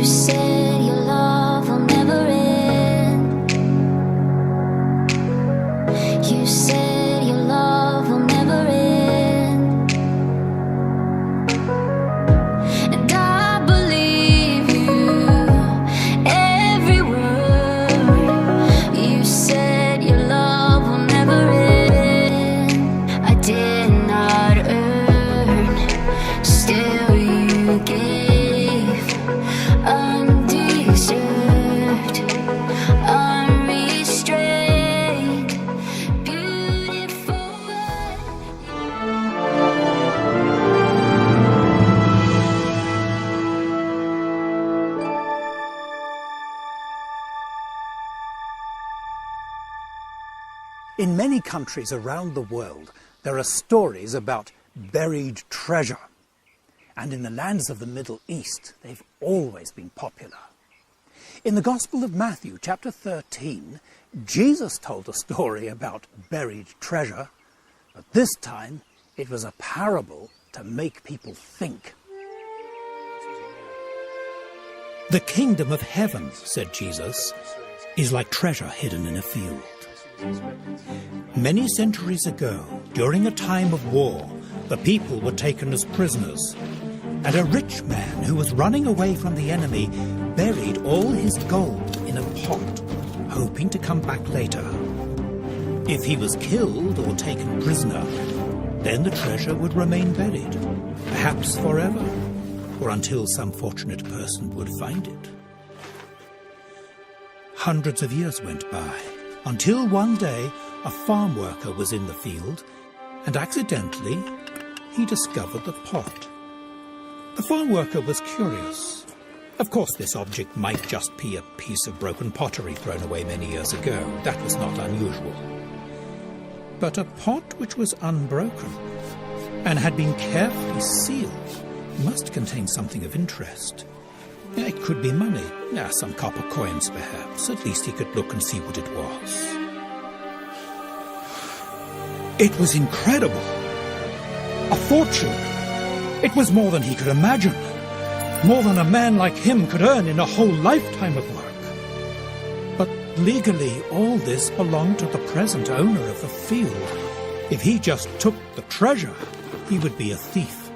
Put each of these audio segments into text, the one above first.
You said your love will never end. You said your love will never end. And I believe you, every word. You said your love will never end. I did not earn, still you gave, undeserved, unrestrained, beautiful. In many countries around the world, there are stories about buried treasure. And in the lands of the Middle East, they've always been popular. In the Gospel of Matthew, chapter 13, Jesus told a story about buried treasure, but this time it was a parable to make people think. The kingdom of heaven, said Jesus, is like treasure hidden in a field. Many centuries ago, during a time of war, the people were taken as prisoners, and a rich man who was running away from the enemy buried all his gold in a pot, hoping to come back later. If he was killed or taken prisoner, then the treasure would remain buried, perhaps forever, or until some fortunate person would find it. Hundreds of years went by, until one day a farm worker was in the field, and accidentally he discovered the pot. The farm worker was curious. Of course, this object might just be a piece of broken pottery thrown away many years ago. That was not unusual. But a pot which was unbroken and had been carefully sealed must contain something of interest. It could be money, some copper coins perhaps. At least he could look and see what it was. It was incredible. A fortune. It was more than he could imagine. More than a man like him could earn in a whole lifetime of work. But legally, all this belonged to the present owner of the field. If he just took the treasure, he would be a thief.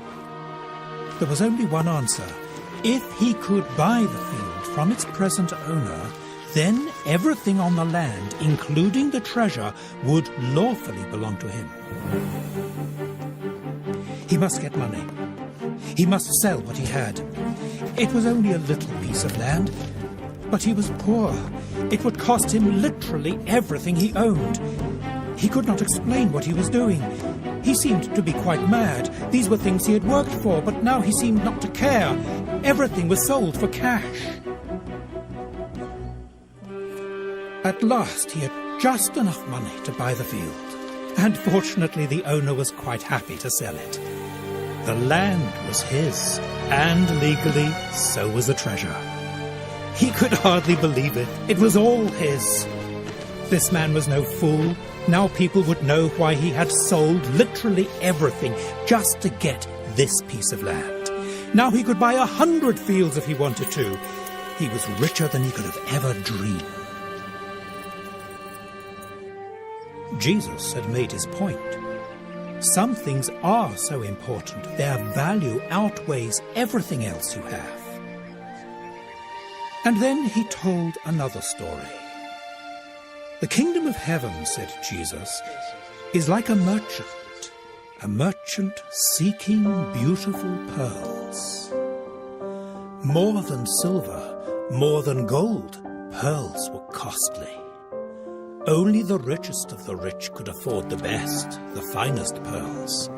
There was only one answer. If he could buy the field from its present owner, then everything on the land, including the treasure, would lawfully belong to him. He must get money. He must sell what he had. It was only a little piece of land, but he was poor. It would cost him literally everything he owned. He could not explain what he was doing. He seemed to be quite mad. These were things he had worked for, but now he seemed not to care. Everything was sold for cash. At last he had just enough money to buy the field, and fortunately the owner was quite happy to sell it. The land was his, and legally so was the treasure. He could hardly believe it. It was all his. This man was no fool. Now people would know why he had sold literally everything just to get this piece of land. Now he could buy 100 fields if he wanted to. He was richer than he could have ever dreamed. Jesus had made his point. Some things are so important, their value outweighs everything else you have. And then he told another story. The kingdom of heaven, said Jesus, is like a merchant seeking beautiful pearls. More than silver, more than gold, pearls were costly. Only the richest of the rich could afford the best, the finest pearls.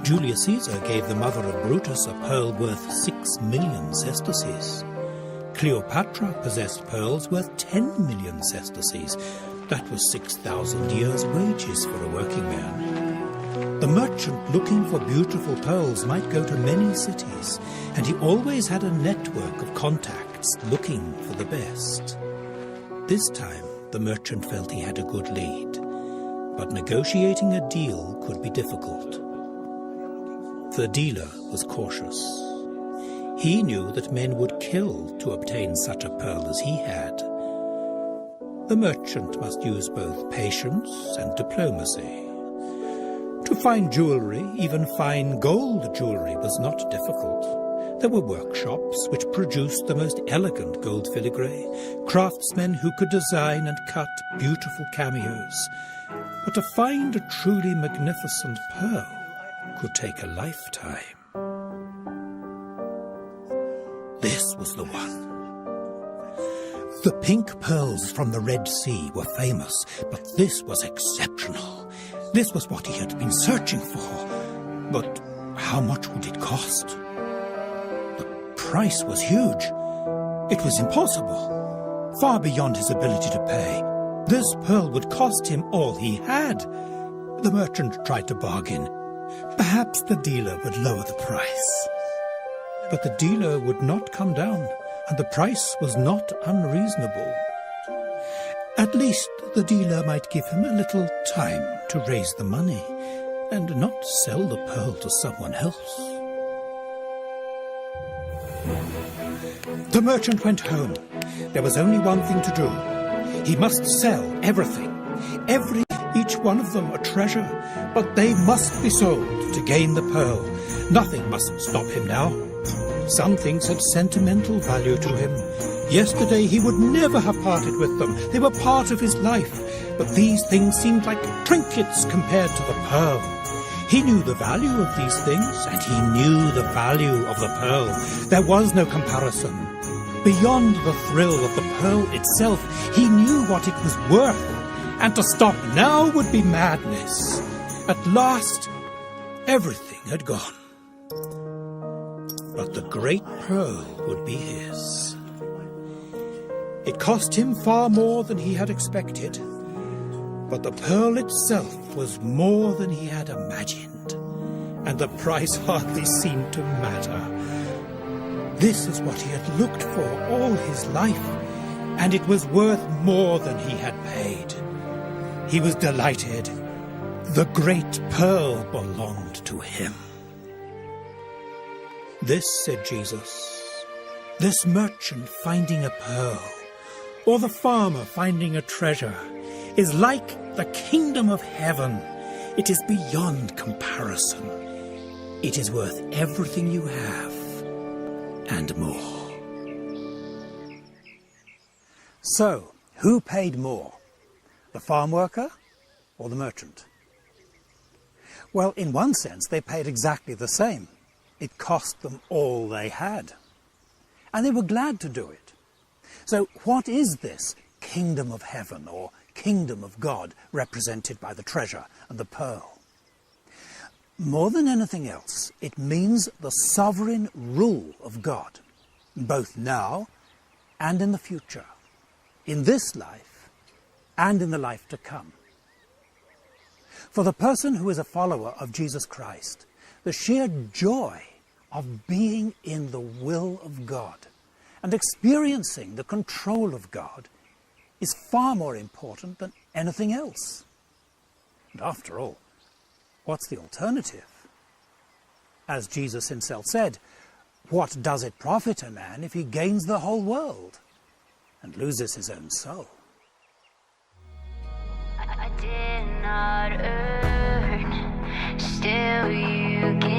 Julius Caesar gave the mother of Brutus a pearl worth 6 million sesterces. Cleopatra possessed pearls worth 10 million sesterces. That was 6,000 years' wages for a working man. The merchant looking for beautiful pearls might go to many cities, and he always had a network of contacts looking for the best. This time, the merchant felt he had a good lead, but negotiating a deal could be difficult. The dealer was cautious. He knew that men would kill to obtain such a pearl as he had. The merchant must use both patience and diplomacy. To find jewellery, even fine gold jewellery, was not difficult. There were workshops which produced the most elegant gold filigree, craftsmen who could design and cut beautiful cameos. But to find a truly magnificent pearl could take a lifetime. This was the one. The pink pearls from the Red Sea were famous, but this was exceptional. This was what he had been searching for. But how much would it cost? The price was huge. It was impossible, far beyond his ability to pay. This pearl would cost him all he had. The merchant tried to bargain. Perhaps the dealer would lower the price. But the dealer would not come down, and the price was not unreasonable. At least the dealer might give him a little time to raise the money, and not sell the pearl to someone else. The merchant went home. There was only one thing to do. He must sell everything, each one of them a treasure, but they must be sold to gain the pearl. Nothing must stop him now. Some things had sentimental value to him. Yesterday he would never have parted with them. They were part of his life. But these things seemed like trinkets compared to the pearl. He knew the value of these things, and he knew the value of the pearl. There was no comparison. Beyond the thrill of the pearl itself, he knew what it was worth. And to stop now would be madness. At last, everything had gone. But the great pearl would be his. It cost him far more than he had expected, but the pearl itself was more than he had imagined, and the price hardly seemed to matter. This is what he had looked for all his life, and it was worth more than he had paid. He was delighted. The great pearl belonged to him. This, said Jesus, this merchant finding a pearl, or the farmer finding a treasure, is like the kingdom of heaven. It is beyond comparison. It is worth everything you have, and more. So, who paid more? The farm worker or the merchant? Well, in one sense, they paid exactly the same. It cost them all they had. And they were glad to do it. So what is this kingdom of heaven or kingdom of God represented by the treasure and the pearl? More than anything else, it means the sovereign rule of God, both now and in the future, in this life and in the life to come. For the person who is a follower of Jesus Christ, the sheer joy of being in the will of God and experiencing the control of God is far more important than anything else. And after all, what's the alternative? As Jesus himself said, what does it profit a man if he gains the whole world and loses his own soul? I did not earn, still you gave.